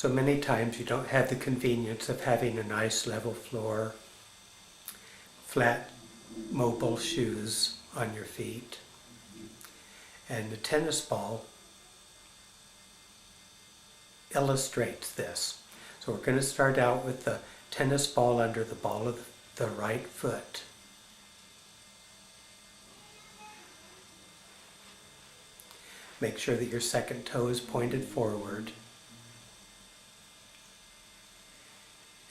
So many times you don't have the convenience of having a nice level floor, flat, mobile shoes on your feet. And the tennis ball illustrates this. So we're going to start out with the tennis ball under the ball of the right foot. Make sure that your second toe is pointed forward.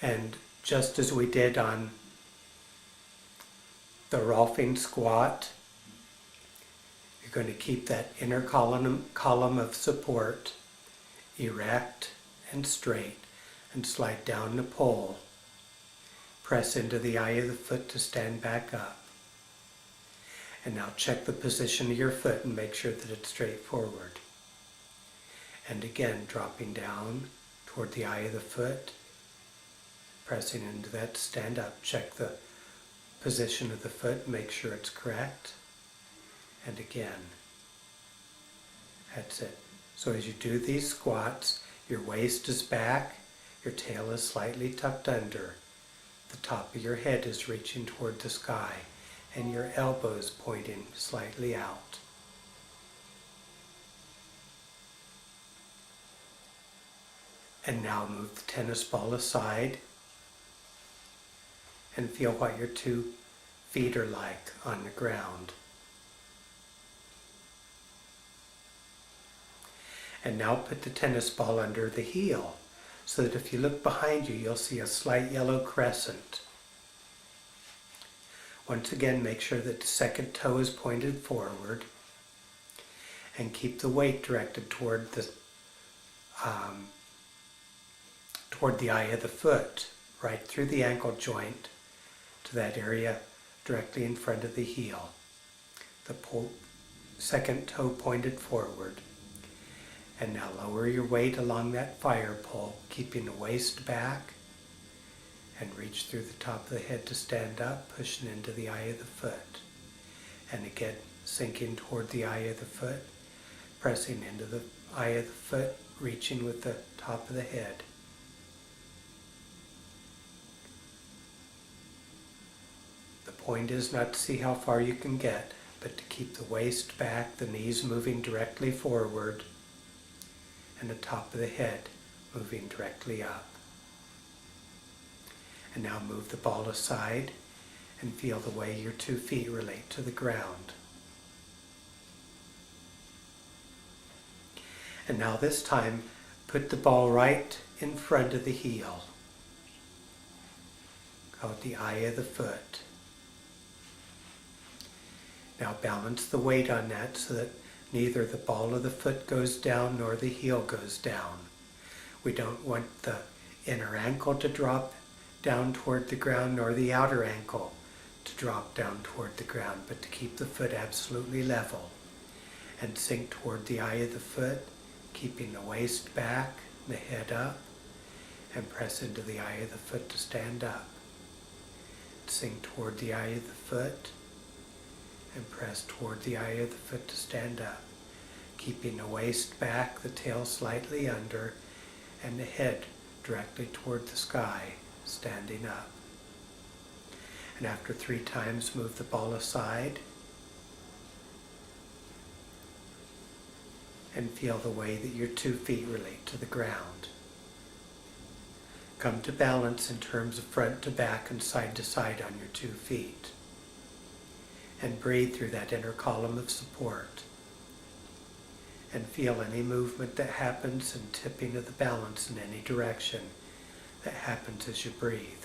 And just as we did on the Rolfing squat, you're going to keep that inner column of support erect and straight and slide down the pole. Press into the eye of the foot to stand back up. And now check the position of your foot and make sure that it's straight forward. And again, dropping down toward the eye of the foot, pressing into that, stand up. Check the position of the foot, make sure it's correct. And again. That's it. So as you do these squats, your waist is back, your tail is slightly tucked under, the top of your head is reaching toward the sky, and your elbows pointing slightly out. And now move the tennis ball aside and feel what your 2 feet are like on the ground. And now put the tennis ball under the heel, so that if you look behind you, you'll see a slight yellow crescent. Once again, make sure that the second toe is pointed forward, and keep the weight directed toward the eye of the foot, right through the ankle joint to that area directly in front of the heel. The second toe pointed forward. And now lower your weight along that fire pole, keeping the waist back, and reach through the top of the head to stand up, pushing into the eye of the foot. And again, sinking toward the eye of the foot, pressing into the eye of the foot, reaching with the top of the head. The point is not to see how far you can get, but to keep the waist back, the knees moving directly forward, and the top of the head moving directly up. And now move the ball aside and feel the way your 2 feet relate to the ground. And now this time, put the ball right in front of the heel, called the eye of the foot. Now balance the weight on that so that neither the ball of the foot goes down nor the heel goes down. We don't want the inner ankle to drop down toward the ground nor the outer ankle to drop down toward the ground, but to keep the foot absolutely level and sink toward the eye of the foot, keeping the waist back, the head up, and press into the eye of the foot to stand up. Sink toward the eye of the foot, and press toward the eye of the foot to stand up, keeping the waist back, the tail slightly under, and the head directly toward the sky, standing up. And after 3 times, move the ball aside and feel the way that your 2 feet relate to the ground. Come to balance in terms of front to back and side to side on your 2 feet. And breathe through that inner column of support. And feel any movement that happens and tipping of the balance in any direction that happens as you breathe.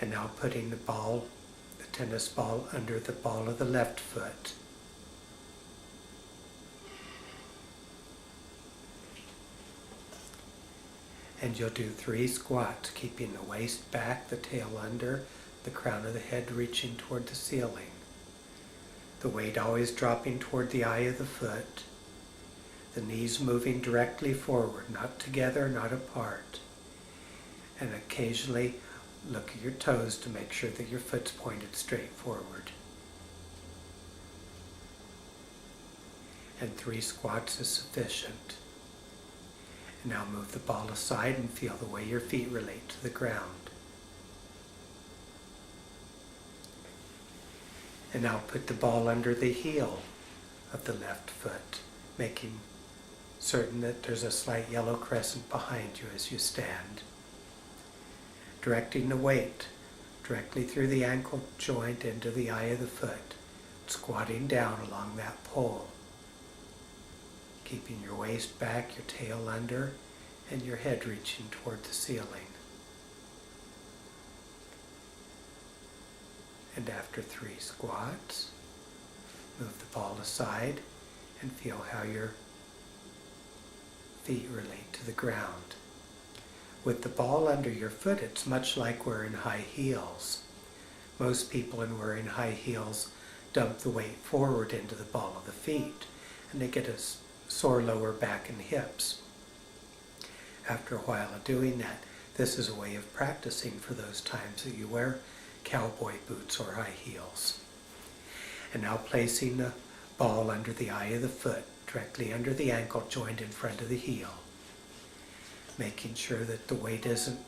And now putting the tennis ball under the ball of the left foot. And you'll do 3 squats, keeping the waist back, the tail under, the crown of the head reaching toward the ceiling. The weight always dropping toward the eye of the foot. The knees moving directly forward, not together, not apart. And occasionally look at your toes to make sure that your foot's pointed straight forward. and 3 squats is sufficient. And now move the ball aside and feel the way your feet relate to the ground. And now put the ball under the heel of the left foot, making certain that there's a slight yellow crescent behind you as you stand. Directing the weight directly through the ankle joint into the eye of the foot, squatting down along that pole. Keeping your waist back, your tail under, and your head reaching toward the ceiling. And after 3 squats, move the ball aside and feel how your feet relate to the ground. With the ball under your foot, it's much like wearing high heels. Most people in wearing high heels dump the weight forward into the ball of the feet, and they get a sore lower back and hips. After a while of doing that, this is a way of practicing for those times that you wear cowboy boots or high heels. And now placing the ball under the eye of the foot, directly under the ankle joint in front of the heel. Making sure that the weight isn't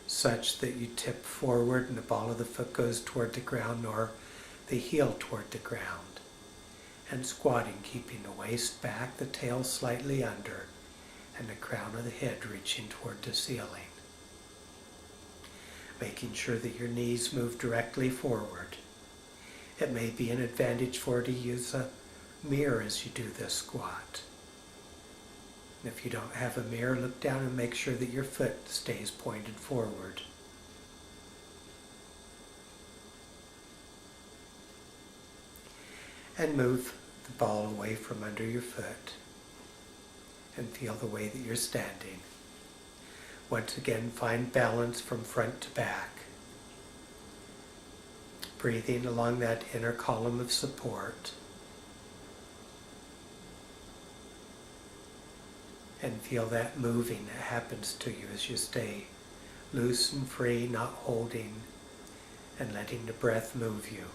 such that you tip forward and the ball of the foot goes toward the ground, nor the heel toward the ground. And squatting, keeping the waist back, the tail slightly under, and the crown of the head reaching toward the ceiling. Making sure that your knees move directly forward. It may be an advantage for you to use a mirror as you do this squat. And if you don't have a mirror, look down and make sure that your foot stays pointed forward. And move the ball away from under your foot and feel the way that you're standing. Once again, find balance from front to back. Breathing along that inner column of support. And feel that moving that happens to you as you stay loose and free, not holding, and letting the breath move you.